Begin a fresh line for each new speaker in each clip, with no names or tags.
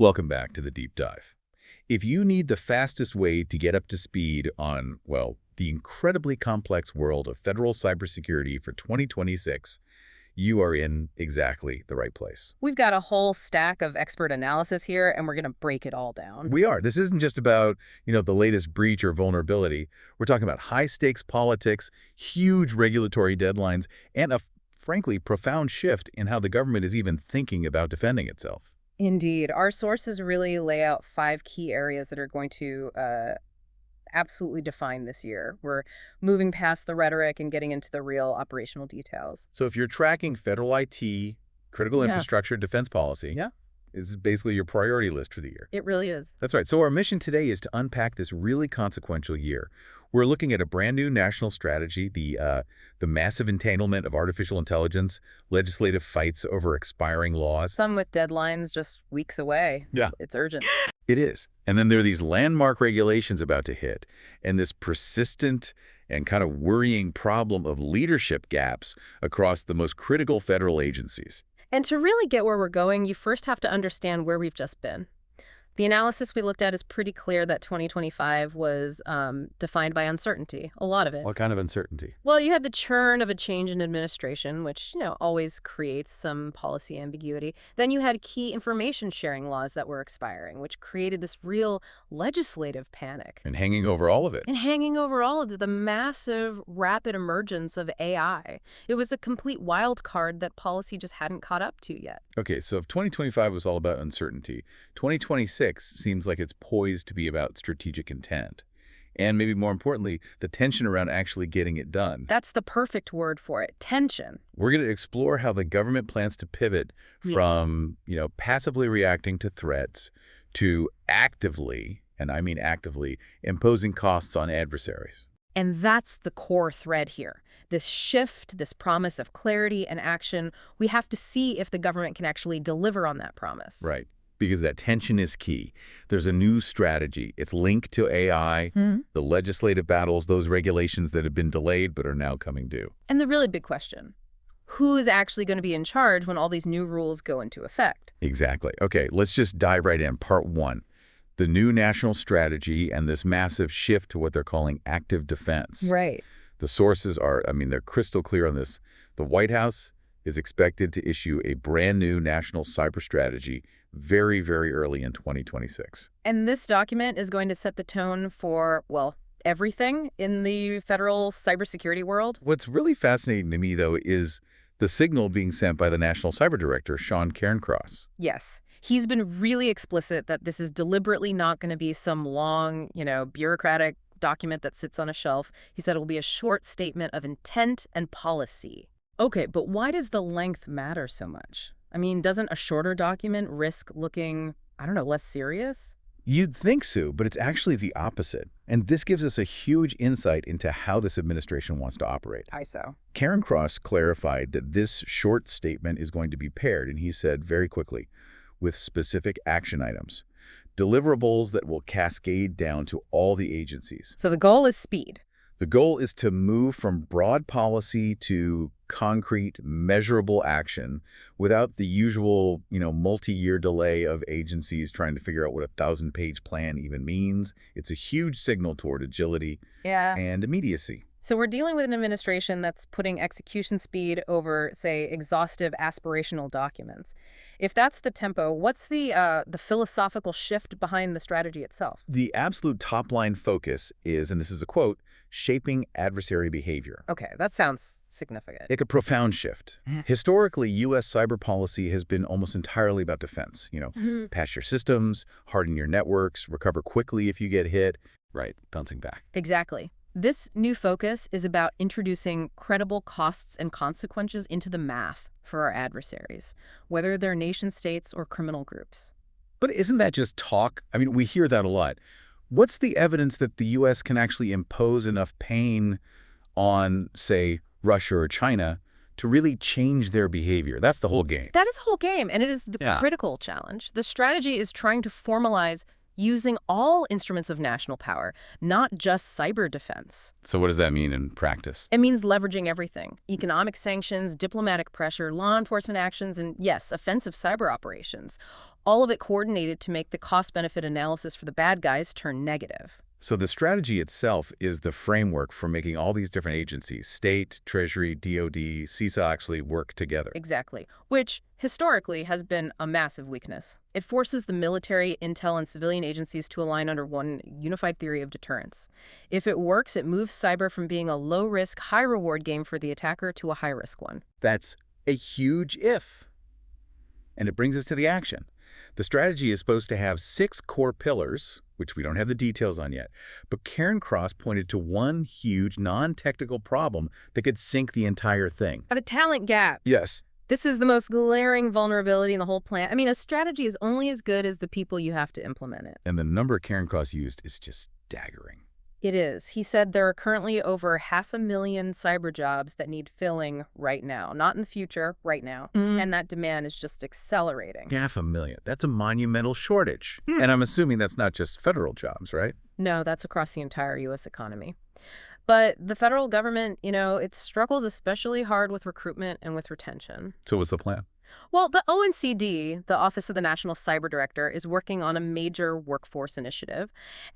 Welcome back to the Deep Dive. If you need the fastest way to get up to speed on, well, the incredibly complex world of federal cybersecurity for 2026, you are in exactly the right place.
We've got a whole stack of expert analysis here, and we're going to break it all down.
We are. This isn't just about, the latest breach or vulnerability. We're talking about high-stakes politics, huge regulatory deadlines, and a, frankly, profound shift in how the government is even thinking about defending itself.
Indeed. Our sources really lay out 5 key areas that are going to absolutely define this year. We're moving past the rhetoric and getting into the real operational details.
So if you're tracking federal IT, critical infrastructure, defense policy, this is basically your priority list for the year.
It really is.
That's right. So our mission today is to unpack this really consequential year. We're looking at a brand new national strategy, the massive entanglement of artificial intelligence, legislative fights over expiring laws.
Some with deadlines just weeks away.
Yeah.
It's urgent.
It is. And then there are these landmark regulations about to hit, and this persistent and kind of worrying problem of leadership gaps across the most critical federal agencies.
And to really get where we're going, you first have to understand where we've just been. The analysis we looked at is pretty clear that 2025 was defined by uncertainty, a lot of it.
What kind of uncertainty?
Well, you had the churn of a change in administration, which, always creates some policy ambiguity. Then you had key information sharing laws that were expiring, which created this real legislative panic.
And hanging over all of it.
And hanging over all of it, the massive, rapid emergence of AI. It was a complete wild card that policy just hadn't caught up to yet.
Okay, so if 2025 was all about uncertainty, 2026 seems like it's poised to be about strategic intent. And maybe more importantly, the tension around actually getting it done.
That's the perfect word for it, tension.
We're going to explore how the government plans to pivot from, passively reacting to threats to actively, and I mean actively, imposing costs on adversaries.
And that's the core thread here. This shift, this promise of clarity and action, we have to see if the government can actually deliver on that promise.
Right. Because that tension is key. There's a new strategy. It's linked to AI, the legislative battles, those regulations that have been delayed but are now coming due.
And the really big question, who is actually going to be in charge when all these new rules go into effect?
Exactly. Okay, let's just dive right in. Part 1, the new national strategy and this massive shift to what they're calling active defense.
Right.
The sources are, they're crystal clear on this. The White House is expected to issue a brand new national cyber strategy very, very early in 2026.
And this document is going to set the tone for, well, everything in the federal cybersecurity world.
What's really fascinating to me, though, is the signal being sent by the National Cyber Director, Sean Cairncross.
Yes. He's been really explicit that this is deliberately not going to be some long, bureaucratic document that sits on a shelf. He said it will be a short statement of intent and policy. Okay, but why does the length matter so much? Doesn't a shorter document risk looking, less serious?
You'd think so, but it's actually the opposite. And this gives us a huge insight into how this administration wants to operate.
So.
Cairncross clarified that this short statement is going to be paired, and he said very quickly, with specific action items, deliverables that will cascade down to all the agencies.
So the goal is speed.
The goal is to move from broad policy to concrete, measurable action without the usual, multi-year delay of agencies trying to figure out what a 1,000-page plan even means. It's a huge signal toward agility and immediacy.
So we're dealing with an administration that's putting execution speed over, say, exhaustive aspirational documents. If that's the tempo, what's the philosophical shift behind the strategy itself?
The absolute top-line focus is, and this is a quote, shaping adversary behavior.
Okay, that sounds significant.
Like a profound shift. Historically, U.S. cyber policy has been almost entirely about defense. Patch your systems, harden your networks, recover quickly if you get hit. Right, bouncing back.
Exactly. This new focus is about introducing credible costs and consequences into the math for our adversaries, whether they're nation states or criminal groups.
But isn't that just talk? We hear that a lot. What's the evidence that the U.S. can actually impose enough pain on, say, Russia or China to really change their behavior? That's the whole game.
That is the whole game, and it is the critical challenge. The strategy is trying to formalize using all instruments of national power, not just cyber defense.
So what does that mean in practice?
It means leveraging everything. Economic sanctions, diplomatic pressure, law enforcement actions, and yes, offensive cyber operations. all of it coordinated to make the cost-benefit analysis for the bad guys turn negative.
So the strategy itself is the framework for making all these different agencies, state, Treasury, DoD, CISA, actually work together.
Exactly, which historically has been a massive weakness. It forces the military, intel, and civilian agencies to align under one unified theory of deterrence. If it works, it moves cyber from being a low-risk, high-reward game for the attacker to a high-risk one.
That's a huge if. And it brings us to the action. The strategy is supposed to have 6 core pillars, which we don't have the details on yet, but Karen Cross pointed to one huge non-technical problem that could sink the entire thing.
The talent gap.
Yes.
This is the most glaring vulnerability in the whole plan. I mean, a strategy is only as good as the people you have to implement it.
And the number Karen Cross used is just staggering.
It is. He said there are currently over 500,000 cyber jobs that need filling right now. Not in the future, right now. And that demand is just accelerating.
500,000. That's a monumental shortage. And I'm assuming that's not just federal jobs, right?
No, that's across the entire U.S. economy. But the federal government, it struggles especially hard with recruitment and with retention.
So what's the plan?
Well, the ONCD, the Office of the National Cyber Director, is working on a major workforce initiative,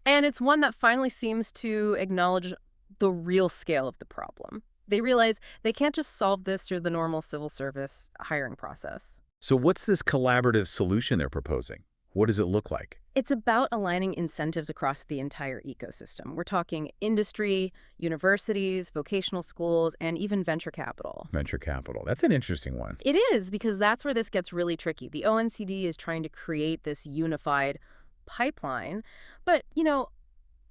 and it's one that finally seems to acknowledge the real scale of the problem. They realize they can't just solve this through the normal civil service hiring process.
So what's this collaborative solution they're proposing? What does it look like?
It's about aligning incentives across the entire ecosystem. We're talking industry, universities, vocational schools, and even venture capital.
Venture capital. That's an interesting one.
It is, because that's where this gets really tricky. The ONCD is trying to create this unified pipeline, but,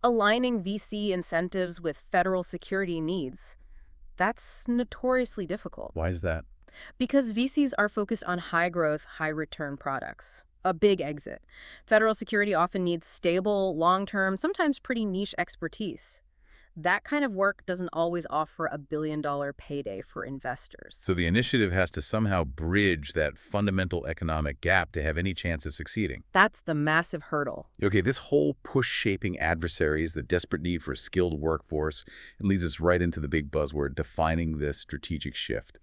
aligning VC incentives with federal security needs, that's notoriously difficult.
Why is that?
Because VCs are focused on high-growth, high-return products. A big exit. Federal security often needs stable, long-term, sometimes pretty niche expertise. That kind of work doesn't always offer a billion-dollar payday for investors.
So the initiative has to somehow bridge that fundamental economic gap to have any chance of succeeding.
That's the massive hurdle.
Okay, this whole push-shaping adversaries, the desperate need for a skilled workforce, it leads us right into the big buzzword defining this strategic shift: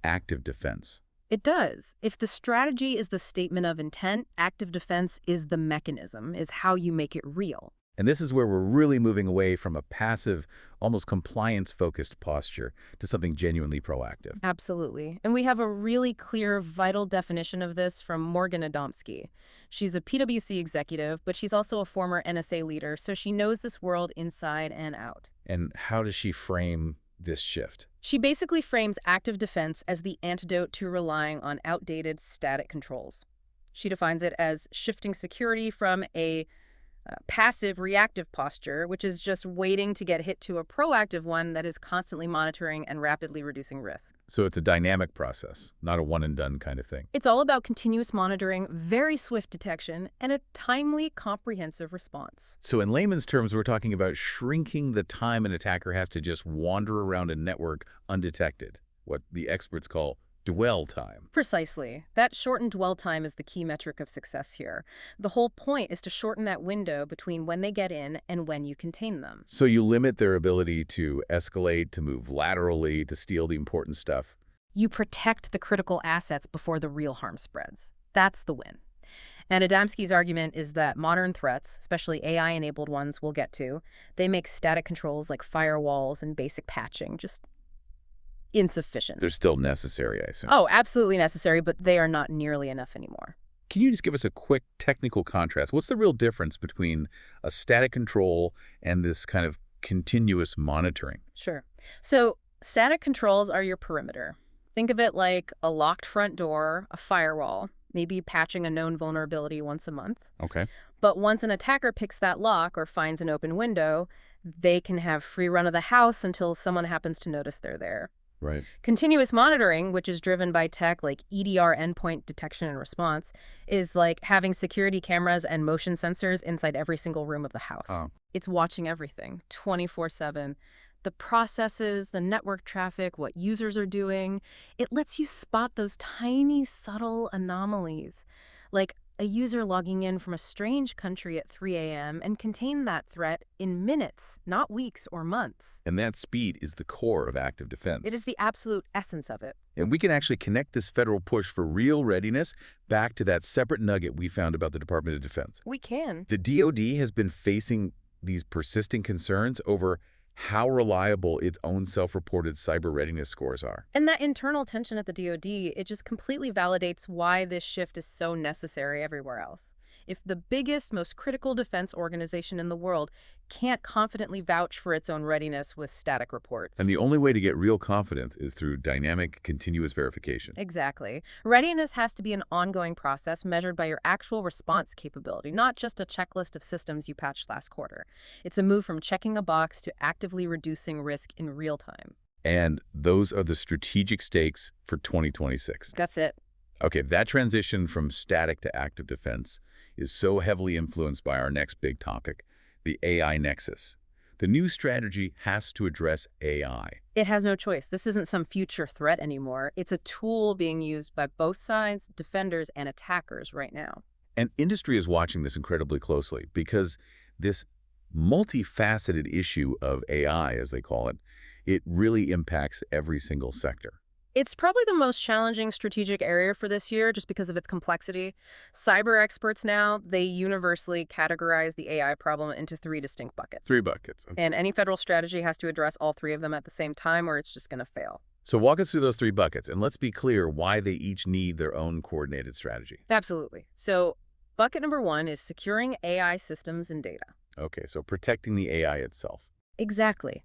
active defense.
It does. If the strategy is the statement of intent, active defense is the mechanism, is how you make it real.
And this is where we're really moving away from a passive, almost compliance-focused posture to something genuinely proactive.
Absolutely. And we have a really clear, vital definition of this from Morgan Adamski. She's a PwC executive, but she's also a former NSA leader, so she knows this world inside and out.
And how does she frame this shift?
She basically frames active defense as the antidote to relying on outdated static controls. She defines it as shifting security from a passive reactive posture, which is just waiting to get hit, to a proactive one that is constantly monitoring and rapidly reducing risk.
So it's a dynamic process, not a one-and-done kind of thing.
It's all about continuous monitoring, very swift detection, and a timely, comprehensive response.
So in layman's terms, we're talking about shrinking the time an attacker has to just wander around a network undetected, what the experts call dwell time.
Precisely. That shortened dwell time is the key metric of success here. The whole point is to shorten that window between when they get in and when you contain them.
So you limit their ability to escalate, to move laterally, to steal the important stuff.
You protect the critical assets before the real harm spreads. That's the win. And Adamski's argument is that modern threats, especially AI-enabled ones we'll get to, they make static controls like firewalls and basic patching just insufficient.
They're still necessary, I assume.
Oh, absolutely necessary, but they are not nearly enough anymore.
Can you just give us a quick technical contrast? What's the real difference between a static control and this kind of continuous monitoring?
Sure. So static controls are your perimeter. Think of it like a locked front door, a firewall, maybe patching a known vulnerability once a month.
Okay.
But once an attacker picks that lock or finds an open window, they can have free run of the house until someone happens to notice they're there.
Right.
Continuous monitoring, which is driven by tech like EDR, endpoint detection and response, is like having security cameras and motion sensors inside every single room of the house.
Oh.
It's watching everything 24/7. The processes, the network traffic, what users are doing. It lets you spot those tiny, subtle anomalies, like a user logging in from a strange country at 3 a.m. and contain that threat in minutes, not weeks or months.
And that speed is the core of active defense.
It is the absolute essence of it.
And we can actually connect this federal push for real readiness back to that separate nugget we found about the Department of Defense.
We can.
The DoD has been facing these persisting concerns over how reliable its own self-reported cyber readiness scores are.
And that internal tension at the DoD, it just completely validates why this shift is so necessary everywhere else. If the biggest, most critical defense organization in the world can't confidently vouch for its own readiness with static reports.
And the only way to get real confidence is through dynamic, continuous verification.
Exactly. Readiness has to be an ongoing process measured by your actual response capability, not just a checklist of systems you patched last quarter. It's a move from checking a box to actively reducing risk in real time.
And those are the strategic stakes for 2026.
That's it.
Okay, that transition from static to active defense is so heavily influenced by our next big topic, the AI nexus. The new strategy has to address AI.
It has no choice. This isn't some future threat anymore. It's a tool being used by both sides, defenders and attackers right now.
And industry is watching this incredibly closely because this multifaceted issue of AI, as they call it, it really impacts every single sector.
It's probably the most challenging strategic area for this year just because of its complexity. Cyber experts now, they universally categorize the AI problem into 3 distinct buckets.
3 buckets. Okay.
And any federal strategy has to address all 3 of them at the same time or it's just going to fail.
So walk us through those 3 buckets, and let's be clear why they each need their own coordinated strategy.
Absolutely. So bucket number 1 is securing AI systems and data.
Okay, so protecting the AI itself.
Exactly.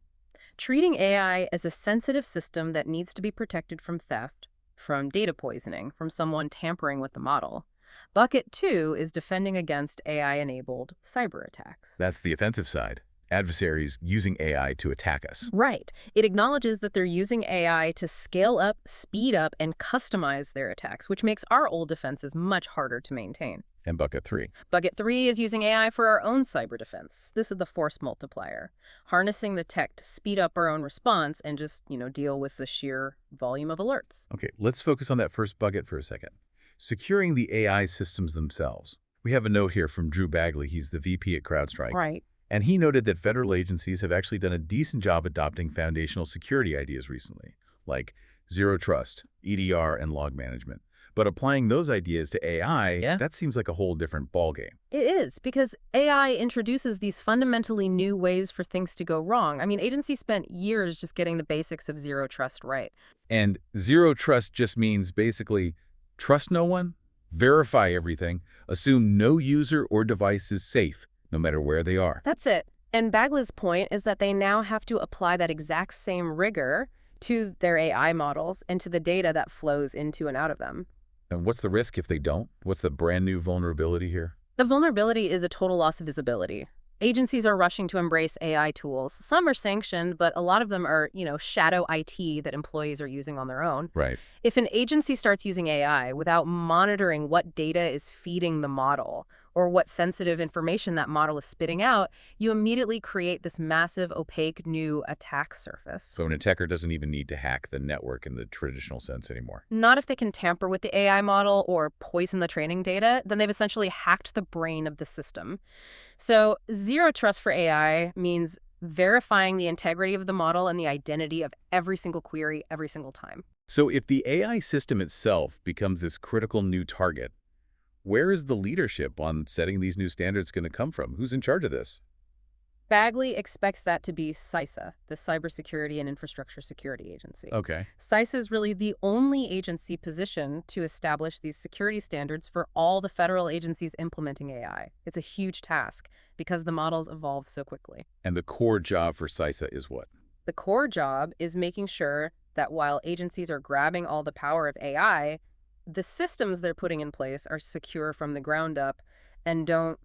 Treating AI as a sensitive system that needs to be protected from theft, from data poisoning, from someone tampering with the model. Bucket 2 is defending against AI-enabled cyber attacks.
That's the offensive side. Adversaries using AI to attack us.
Right. It acknowledges that they're using AI to scale up, speed up, and customize their attacks, which makes our old defenses much harder to maintain.
And bucket 3.
Bucket 3 is using AI for our own cyber defense. This is the force multiplier, harnessing the tech to speed up our own response and just, deal with the sheer volume of alerts.
Okay, let's focus on that first bucket for a second. Securing the AI systems themselves. We have a note here from Drew Bagley. He's the VP at CrowdStrike.
Right.
And he noted that federal agencies have actually done a decent job adopting foundational security ideas recently, like zero trust, EDR, and log management. But applying those ideas to AI, that seems like a whole different ballgame.
It is, because AI introduces these fundamentally new ways for things to go wrong. I mean, agencies spent years just getting the basics of zero trust right.
And zero trust just means basically trust no one, verify everything, assume no user or device is safe, no matter where they are.
That's it. And Bagley's point is that they now have to apply that exact same rigor to their AI models and to the data that flows into and out of them.
And what's the risk if they don't? What's the brand new vulnerability here?
The vulnerability is a total loss of visibility. Agencies are rushing to embrace AI tools. Some are sanctioned, but a lot of them are, shadow IT that employees are using on their own.
Right.
If an agency starts using AI without monitoring what data is feeding the model or what sensitive information that model is spitting out, you immediately create this massive, opaque, new attack surface.
So an attacker doesn't even need to hack the network in the traditional sense anymore.
Not if they can tamper with the AI model or poison the training data, then they've essentially hacked the brain of the system. So zero trust for AI means verifying the integrity of the model and the identity of every single query every single time.
So if the AI system itself becomes this critical new target, where is the leadership on setting these new standards going to come from? Who's in charge of this?
Bagley expects that to be CISA, the Cybersecurity and Infrastructure Security Agency.
Okay.
CISA is really the only agency positioned to establish these security standards for all the federal agencies implementing AI. It's a huge task because the models evolve so quickly.
And the core job for CISA is what?
The core job is making sure that while agencies are grabbing all the power of AI, the systems they're putting in place are secure from the ground up and don't,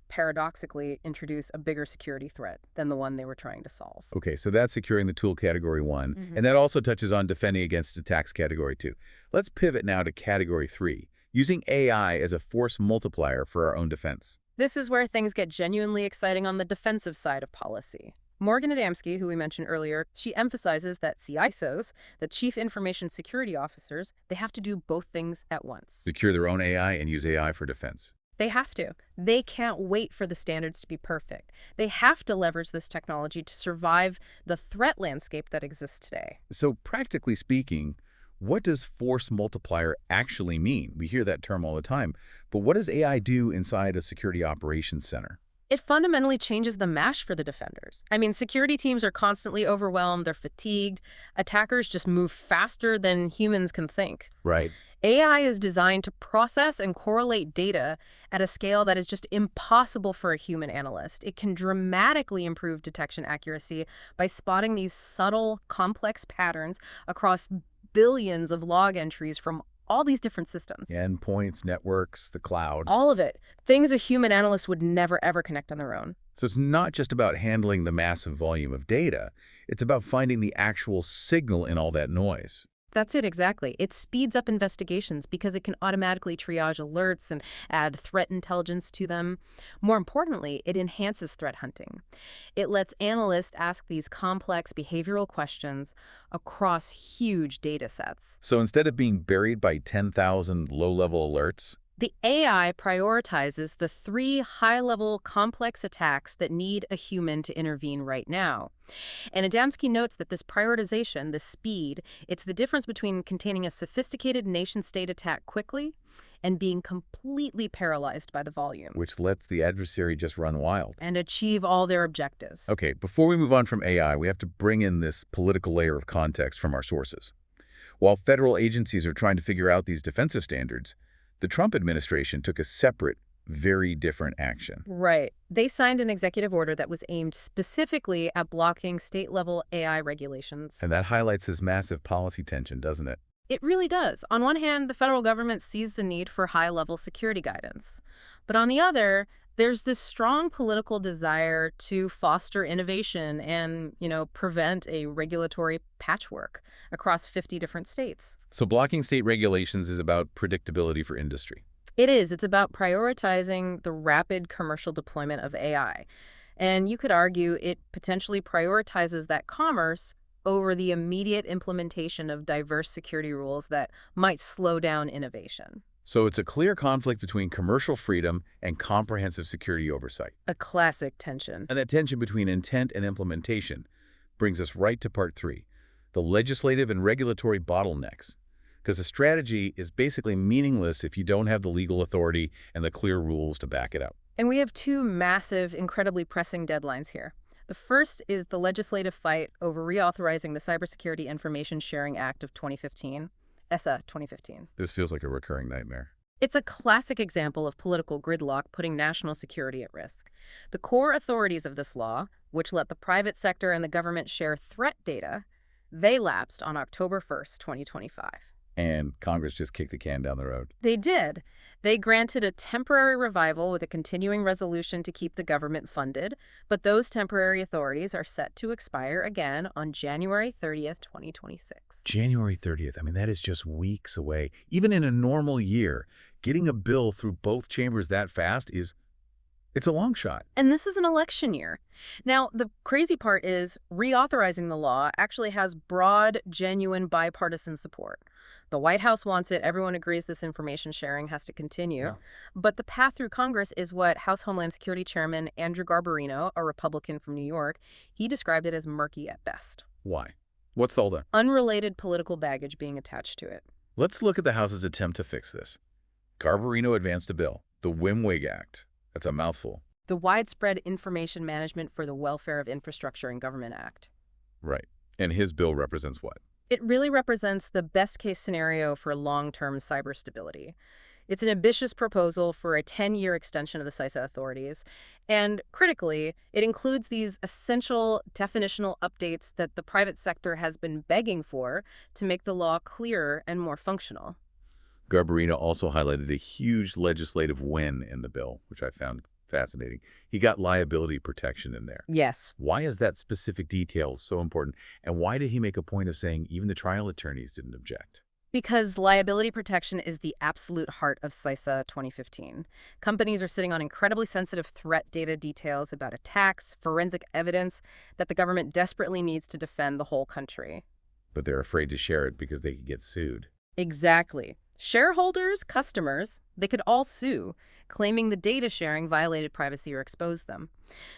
paradoxically introduce a bigger security threat than the one they were trying to solve.
Okay, so that's securing the tool category 1, and that also touches on defending against attacks category 2. Let's pivot now to category 3, using AI as a force multiplier for our own defense.
This is where things get genuinely exciting on the defensive side of policy. Morgan Adamski, who we mentioned earlier, she emphasizes that CISOs, the Chief Information Security Officers, they have to do both things at once.
Secure their own AI and use AI for defense.
They have to. They can't wait for the standards to be perfect. They have to leverage this technology to survive the threat landscape that exists today.
So practically speaking, what does force multiplier actually mean? We hear that term all the time, but what does AI do inside a security operations center?
It fundamentally changes the mesh for the defenders. I mean, security teams are constantly overwhelmed, they're fatigued. Attackers just move faster than humans can think.
Right.
AI is designed to process and correlate data at a scale that is just impossible for a human analyst. It can dramatically improve detection accuracy by spotting these subtle, complex patterns across billions of log entries from all these different systems.
Endpoints, networks, the cloud.
All of it. Things a human analyst would never, ever connect on their own.
So it's not just about handling the massive volume of data. It's about finding the actual signal in all that noise.
That's it, exactly. It speeds up investigations because it can automatically triage alerts and add threat intelligence to them. More importantly, it enhances threat hunting. It lets analysts ask these complex behavioral questions across huge data sets.
So instead of being buried by 10,000 low-level alerts,
the AI prioritizes the 3 high-level complex attacks that need a human to intervene right now. And Adamski notes that this prioritization, the speed, it's the difference between containing a sophisticated nation-state attack quickly and being completely paralyzed by the volume.
which lets the adversary just run wild.
And achieve all their objectives.
Okay, before we move on from AI, we have to bring in this political layer of context from our sources. While federal agencies are trying to figure out these defensive standards, the Trump administration took a separate, very different action.
Right. They signed an executive order that was aimed specifically at blocking state-level AI regulations.
And that highlights this massive policy tension, doesn't it?
It really does. On one hand, the federal government sees the need for high-level security guidance. But on the other, there's this strong political desire to foster innovation and, prevent a regulatory patchwork across 50 different states.
So blocking state regulations is about predictability for industry.
It is. It's about prioritizing the rapid commercial deployment of AI. And you could argue it potentially prioritizes that commerce over the immediate implementation of diverse security rules that might slow down innovation.
So it's a clear conflict between commercial freedom and comprehensive security oversight.
A classic tension.
And that tension between intent and implementation brings us right to part 3, the legislative and regulatory bottlenecks. Because the strategy is basically meaningless if you don't have the legal authority and the clear rules to back it up.
And we have 2 massive, incredibly pressing deadlines here. The first is the legislative fight over reauthorizing the Cybersecurity Information Sharing Act of 2015, CISA 2015.
This feels like a recurring nightmare.
It's a classic example of political gridlock putting national security at risk. The core authorities of this law, which let the private sector and the government share threat data, they lapsed on October 1st, 2025.
And Congress just kicked the can down the road.
They did. They granted a temporary revival with a continuing resolution to keep the government funded, but those temporary authorities are set to expire again on January 30th, 2026.
January 30th. I mean, that is just weeks away. Even in a normal year, getting a bill through both chambers that fast it's a long shot.
And this is an election year. Now, the crazy part is reauthorizing the law actually has broad, genuine bipartisan support. The White House wants it. Everyone agrees this information sharing has to continue.
Yeah.
But the path through Congress is what House Homeland Security Chairman Andrew Garbarino, a Republican from New York, he described it as murky at best.
Why? What's all the
Unrelated political baggage being attached to it.
Let's look at the House's attempt to fix this. Garbarino advanced a bill, the WIMWIG Act. That's a mouthful.
The Widespread Information Management for the Welfare of Infrastructure and Government Act.
Right. And his bill represents what?
It really represents the best-case scenario for long-term cyber stability. It's an ambitious proposal for a 10-year extension of the CISA authorities. And critically, it includes these essential definitional updates that the private sector has been begging for to make the law clearer and more functional.
Garbarino also highlighted a huge legislative win in the bill, which I found fascinating. He got liability protection in there.
Yes.
Why is that specific detail so important? And why did he make a point of saying even the trial attorneys didn't object?
Because liability protection is the absolute heart of CISA 2015. Companies are sitting on incredibly sensitive threat data details about attacks, forensic evidence that the government desperately needs to defend the whole country.
But they're afraid to share it because they could get sued.
Exactly. Shareholders, customers, they could all sue, claiming the data sharing violated privacy or exposed them.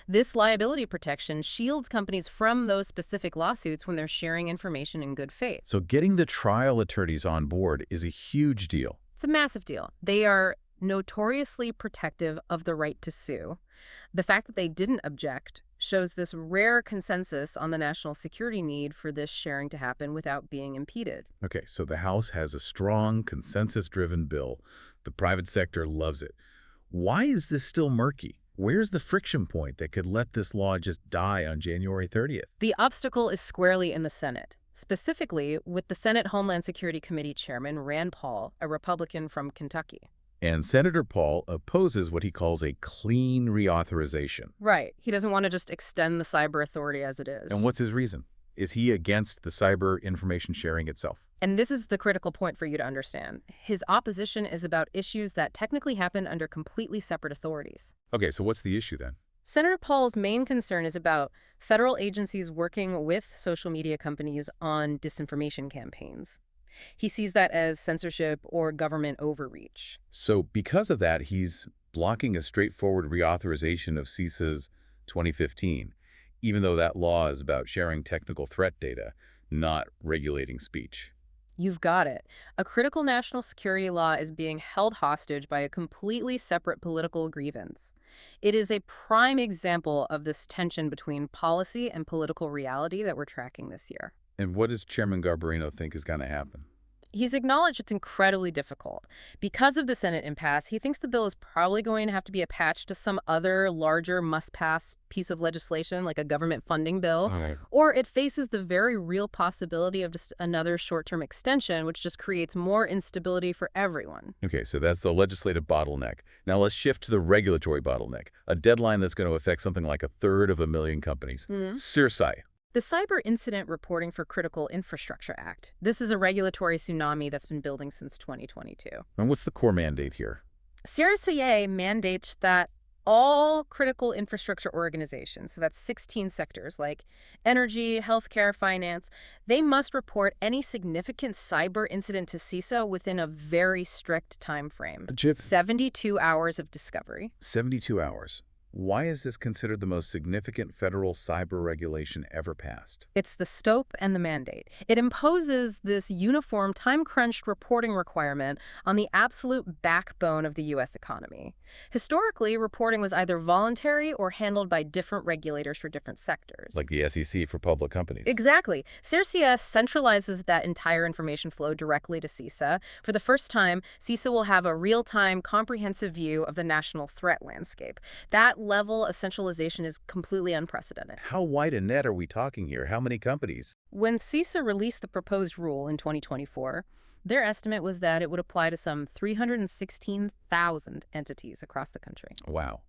This liability protection shields companies from those specific lawsuits when they're sharing information in good faith.
So getting the trial attorneys on board is a huge deal.
It's a massive deal. They are notoriously protective of the right to sue. The fact that they didn't object shows this rare consensus on the national security need for this sharing to happen without being impeded.
Okay, so the House has a strong, consensus-driven bill. The private sector loves it. Why is this still murky? Where's the friction point that could let this law just die on January 30th?
The obstacle is squarely in the Senate, specifically with the Senate Homeland Security Committee Chairman Rand Paul, a Republican from Kentucky.
And Senator Paul opposes what he calls a clean reauthorization.
Right. He doesn't want to just extend the cyber authority as it is.
And what's his reason? Is he against the cyber information sharing itself?
And this is the critical point for you to understand. His opposition is about issues that technically happen under completely separate authorities.
Okay, so what's the issue then?
Senator Paul's main concern is about federal agencies working with social media companies on disinformation campaigns. He sees that as censorship or government overreach.
So because of that, he's blocking a straightforward reauthorization of CISA's 2015, even though that law is about sharing technical threat data, not regulating speech.
You've got it. A critical national security law is being held hostage by a completely separate political grievance. It is a prime example of this tension between policy and political reality that we're tracking this year.
And what does Chairman Garbarino think is going to happen?
He's acknowledged it's incredibly difficult. Because of the Senate impasse, he thinks the bill is probably going to have to be attached to some other larger must-pass piece of legislation, like a government funding bill, or it faces the very real possibility of just another short-term extension, which just creates more instability for everyone.
Okay, so that's the legislative bottleneck. Now let's shift to the regulatory bottleneck, a deadline that's going to affect something like 1/3 of a million companies. CIRCIA.
The Cyber Incident Reporting for Critical Infrastructure Act. This is a regulatory tsunami that's been building since 2022.
And what's the core mandate here?
CIRCIA mandates that all critical infrastructure organizations, so that's 16 sectors like energy, healthcare, finance, they must report any significant cyber incident to CISA within a very strict time frame. 72 hours of discovery.
72 hours. Why is this considered the most significant federal cyber regulation ever passed?
It's the scope and the mandate. It imposes this uniform, time-crunched reporting requirement on the absolute backbone of the U.S. economy. Historically, reporting was either voluntary or handled by different regulators for different sectors.
Like the SEC for public companies.
Exactly. CIRCIA centralizes that entire information flow directly to CISA. For the first time, CISA will have a real-time, comprehensive view of the national threat landscape. That level of centralization is completely unprecedented.
How wide a net are we talking here? How many companies?
When CISA released the proposed rule in 2024, their estimate was that it would apply to some 316,000 entities across the country.
Wow,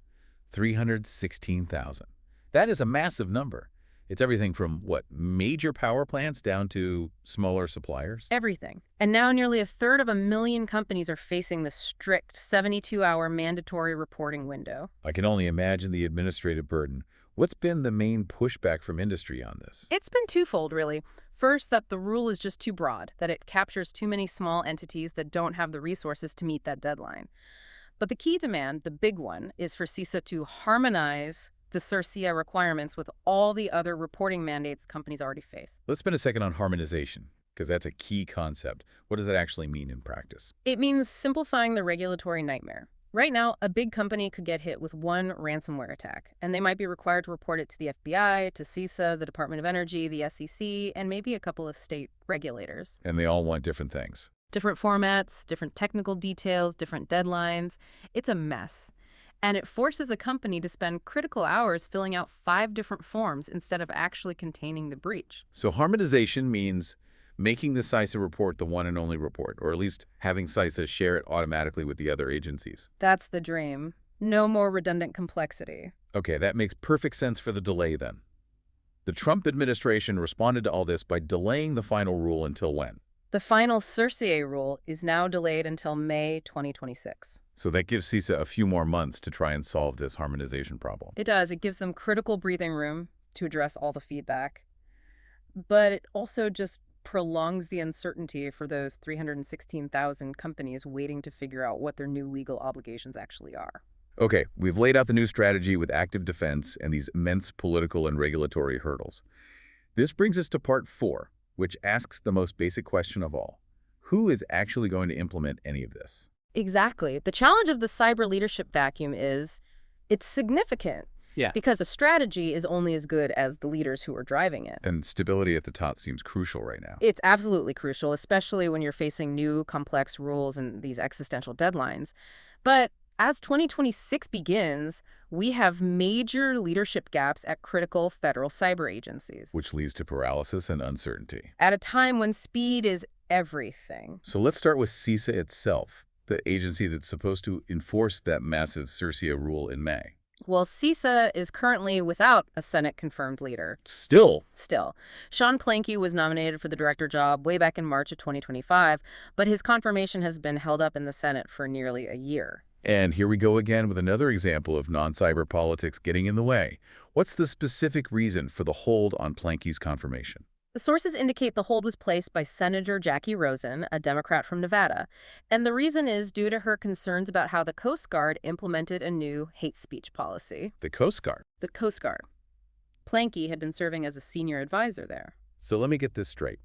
316,000. That is a massive number. It's everything from, what, major power plants down to smaller suppliers?
Everything. And now nearly 1/3 of a million companies are facing the strict 72-hour mandatory reporting window.
I can only imagine the administrative burden. What's been the main pushback from industry on this?
It's been twofold, really. First, that the rule is just too broad, that it captures too many small entities that don't have the resources to meet that deadline. But the key demand, the big one, is for CISA to harmonize the CIRCIA requirements with all the other reporting mandates companies already face.
Let's spend a second on harmonization, because that's a key concept. What does that actually mean in practice?
It means simplifying the regulatory nightmare. Right now, a big company could get hit with one ransomware attack, and they might be required to report it to the FBI, to CISA, the Department of Energy, the SEC, and maybe a couple of state regulators.
And they all want different things.
Different formats, different technical details, different deadlines. It's a mess. And it forces a company to spend critical hours filling out 5 different forms instead of actually containing the breach.
So harmonization means making the CISA report the one and only report, or at least having CISA share it automatically with the other agencies.
That's the dream. No more redundant complexity.
Okay, that makes perfect sense for the delay then. The Trump administration responded to all this by delaying the final rule until when?
The final CIRCIA rule is now delayed until May 2026.
So that gives CISA a few more months to try and solve this harmonization problem.
It does. It gives them critical breathing room to address all the feedback. But it also just prolongs the uncertainty for those 316,000 companies waiting to figure out what their new legal obligations actually are.
Okay, we've laid out the new strategy with active defense and these immense political and regulatory hurdles. This brings us to part 4, which asks the most basic question of all. Who is actually going to implement any of this?
Exactly. The challenge of the cyber leadership vacuum is it's significant.
Yeah.
Because a strategy is only as good as the leaders who are driving it.
And stability at the top seems crucial right now.
It's absolutely crucial, especially when you're facing new complex rules and these existential deadlines. But as 2026 begins, we have major leadership gaps at critical federal cyber agencies.
Which leads to paralysis and uncertainty.
At a time when speed is everything.
So let's start with CISA itself, the agency that's supposed to enforce that massive CIRCIA rule in May.
Well, CISA is currently without a Senate-confirmed leader.
Still.
Sean Planky was nominated for the director job way back in March of 2025, but his confirmation has been held up in the Senate for nearly a year.
And here we go again with another example of non-cyber politics getting in the way. What's the specific reason for the hold on Planky's confirmation?
The sources indicate the hold was placed by Senator Jackie Rosen, a Democrat from Nevada, and the reason is due to her concerns about how the Coast Guard implemented a new hate speech policy.
The Coast Guard?
The Coast Guard. Planky had been serving as a senior advisor there.
So let me get this straight.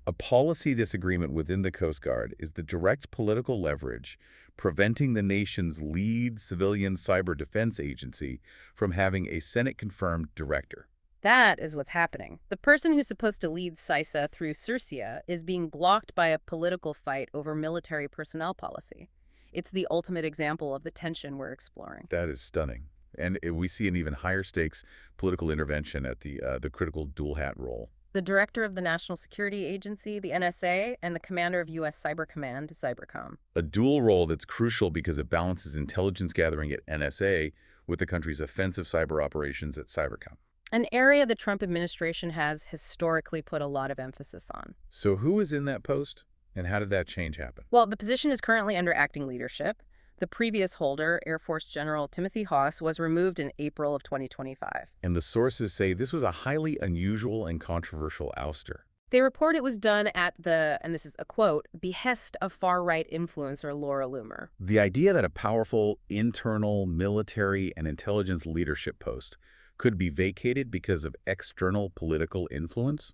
A policy disagreement within the Coast Guard is the direct political leverage preventing the nation's lead civilian cyber defense agency from having a Senate-confirmed director.
That is what's happening. The person who's supposed to lead CISA through CIRCIA is being blocked by a political fight over military personnel policy. It's the ultimate example of the tension we're exploring.
That is stunning. And we see an even higher stakes political intervention at the critical dual hat role.
The director of the National Security Agency, the NSA, and the commander of U.S. Cyber Command, CYBERCOM.
A dual role that's crucial because it balances intelligence gathering at NSA with the country's offensive cyber operations at CyberCom.
An area the Trump administration has historically put a lot of emphasis on.
So who is in that post, and how did that change happen?
Well, the position is currently under acting leadership. The previous holder, Air Force General Timothy Haas, was removed in April of 2025.
And the sources say this was a highly unusual and controversial ouster.
They report it was done at the, and this is a quote, behest of far-right influencer Laura Loomer.
The idea that a powerful internal military and intelligence leadership post could be vacated because of external political influence?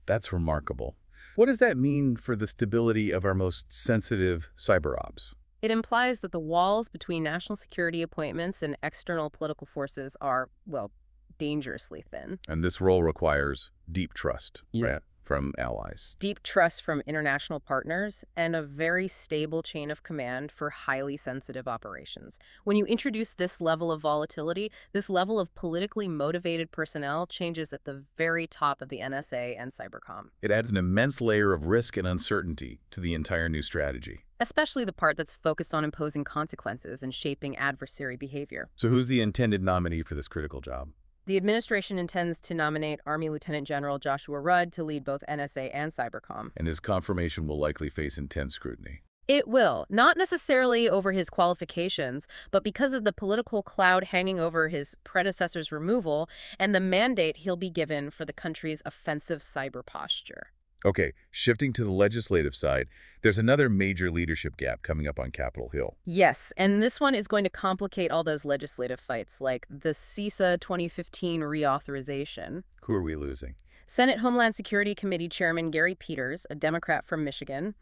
That's remarkable. What does that mean for the stability of our most sensitive cyber ops?
It implies that the walls between national security appointments and external political forces are, well, dangerously thin.
And this role requires deep trust, right, from allies.
Deep trust from international partners and a very stable chain of command for highly sensitive operations. When you introduce this level of volatility, this level of politically motivated personnel changes at the very top of the NSA and CyberCom.
It adds an immense layer of risk and uncertainty to the entire new strategy.
Especially the part that's focused on imposing consequences and shaping adversary behavior.
So who's the intended nominee for this critical job?
The administration intends to nominate Army Lieutenant General Joshua Rudd to lead both NSA and CyberCom.
And his confirmation will likely face intense scrutiny.
It will, not necessarily over his qualifications, but because of the political cloud hanging over his predecessor's removal and the mandate he'll be given for the country's offensive cyber posture.
Okay, shifting to the legislative side, there's another major leadership gap coming up on Capitol Hill.
Yes, and this one is going to complicate all those legislative fights, like the CISA 2015 reauthorization.
Who are we losing?
Senate Homeland Security Committee Chairman Gary Peters, a Democrat from Michigan,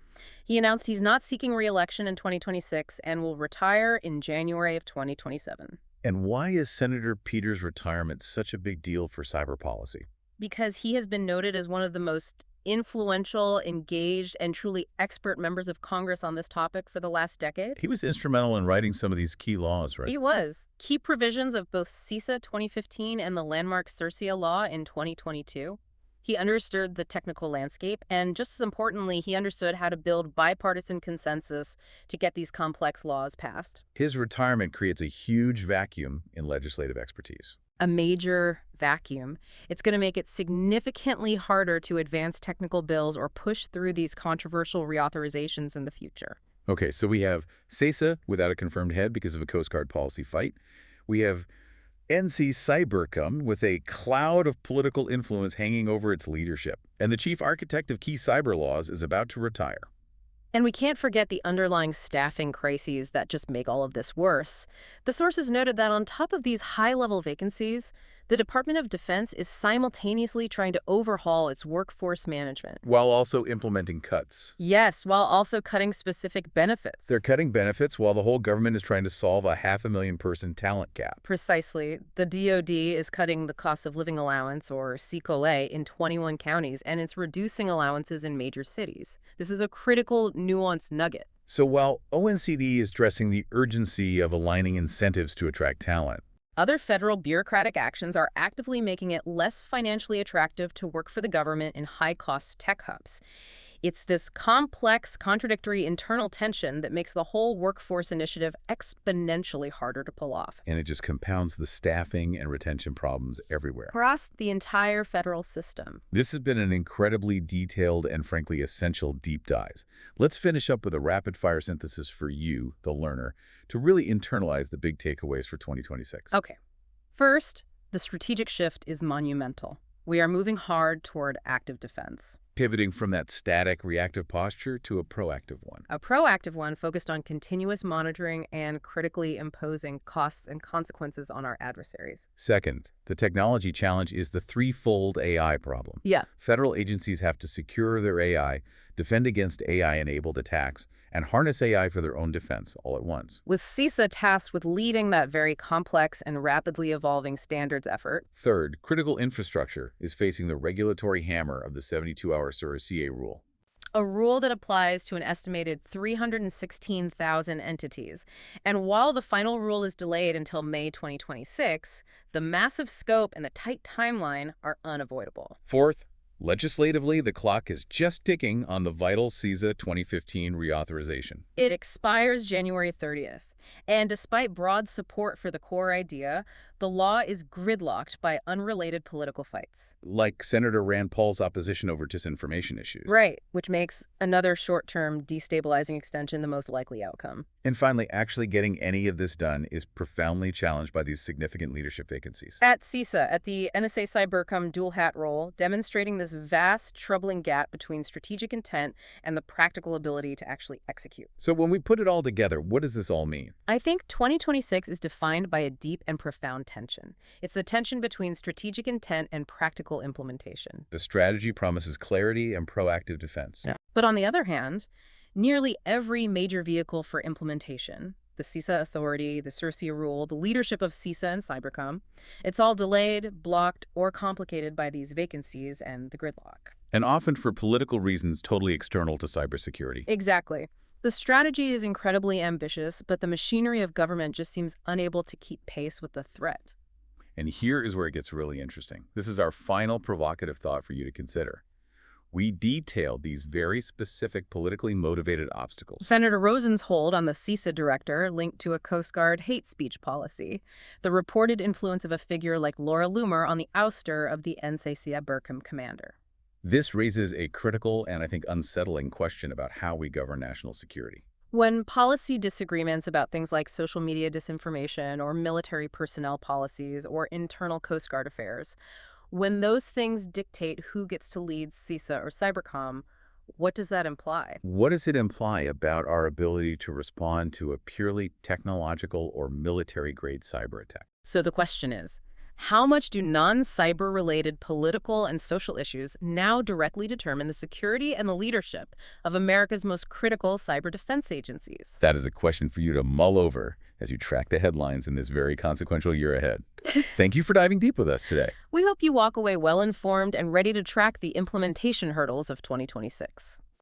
he announced he's not seeking re-election in 2026 and will retire in January of 2027.
And why is Senator Peters' retirement such a big deal for cyber policy?
Because he has been noted as one of the most influential, engaged, and truly expert members of Congress on this topic for the last decade.
He was instrumental in writing some of these key laws, right?
He was. Key provisions of both CISA 2015 and the landmark CIRCIA law in 2022. He understood the technical landscape, and just as importantly, he understood how to build bipartisan consensus to get these complex laws passed.
His retirement creates a huge vacuum in legislative expertise.
A major vacuum. It's going to make it significantly harder to advance technical bills or push through these controversial reauthorizations in the future.
Okay, so we have CISA without a confirmed head because of a Coast Guard policy fight. We have NC CYBERCOM with a cloud of political influence hanging over its leadership. And the chief architect of key cyber laws is about to retire.
And we can't forget the underlying staffing crises that just make all of this worse. The sources noted that on top of these high-level vacancies, the Department of Defense is simultaneously trying to overhaul its workforce management.
While also implementing cuts.
Yes, while also cutting specific benefits.
They're cutting benefits while the whole government is trying to solve a 500,000-person talent gap.
Precisely. The DoD is cutting the cost of living allowance, or CICOLA, in 21 counties, and it's reducing allowances in major cities. This is a critical, nuanced nugget.
So while ONCD is stressing the urgency of aligning incentives to attract talent,
other federal bureaucratic actions are actively making it less financially attractive to work for the government in high-cost tech hubs. It's this complex, contradictory internal tension that makes the whole workforce initiative exponentially harder to pull off.
and it just compounds the staffing and retention problems everywhere.
Across the entire federal system.
This has been an incredibly detailed and frankly essential deep dive. Let's finish up with a rapid-fire synthesis for you, the learner, to really internalize the big takeaways for 2026.
Okay. First, the strategic shift is monumental. We are moving hard toward active defense.
Pivoting from that static, reactive posture to a proactive one.
A proactive one focused on continuous monitoring and critically imposing costs and consequences on our adversaries.
Second, the technology challenge is the threefold AI problem.
Yeah.
Federal agencies have to secure their AI, defend against AI-enabled attacks, and harness AI for their own defense all at once.
With CISA tasked with leading that very complex and rapidly evolving standards effort.
Third, critical infrastructure is facing the regulatory hammer of the 72-hour CIRCIA rule.
A rule that applies to an estimated 316,000 entities. And while the final rule is delayed until May 2026, the massive scope and the tight timeline are unavoidable.
Fourth, legislatively, the clock is just ticking on the vital CISA 2015 reauthorization.
It expires January 30th. And despite broad support for the core idea, the law is gridlocked by unrelated political fights.
Like Senator Rand Paul's opposition over disinformation issues.
Right, which makes another short-term destabilizing extension the most likely outcome.
And finally, actually getting any of this done is profoundly challenged by these significant leadership vacancies.
At CISA, at the NSA CYBERCOM dual-hat role, demonstrating this vast, troubling gap between strategic intent and the practical ability to actually execute.
So when we put it all together, what does this all mean?
I think 2026 is defined by a deep and profound tension. It's the tension between strategic intent and practical implementation.
The strategy promises clarity and proactive defense.
Yeah. But on the other hand, nearly every major vehicle for implementation, the CISA authority, the CIRCIA rule, the leadership of CISA and CYBERCOM, it's all delayed, blocked, or complicated by these vacancies and the gridlock.
And often for political reasons totally external to cybersecurity.
Exactly. The strategy is incredibly ambitious, but the machinery of government just seems unable to keep pace with the threat.
And here is where it gets really interesting. This is our final provocative thought for you to consider. We detailed these very specific politically motivated obstacles.
Senator Rosen's hold on the CISA director linked to a Coast Guard hate speech policy, the reported influence of a figure like Laura Loomer on the ouster of the NSA CYBERCOM commander.
This raises a critical and I think unsettling question about how we govern national security.
When policy disagreements about things like social media disinformation or military personnel policies or internal Coast Guard affairs, when those things dictate who gets to lead CISA or CYBERCOM, what does that imply?
What does it imply about our ability to respond to a purely technological or military-grade cyber attack?
So the question is, how much do non-cyber-related political and social issues now directly determine the security and the leadership of America's most critical cyber defense agencies?
That is a question for you to mull over as you track the headlines in this very consequential year ahead. Thank you for diving deep with us today.
We hope you walk away well-informed and ready to track the implementation hurdles of 2026.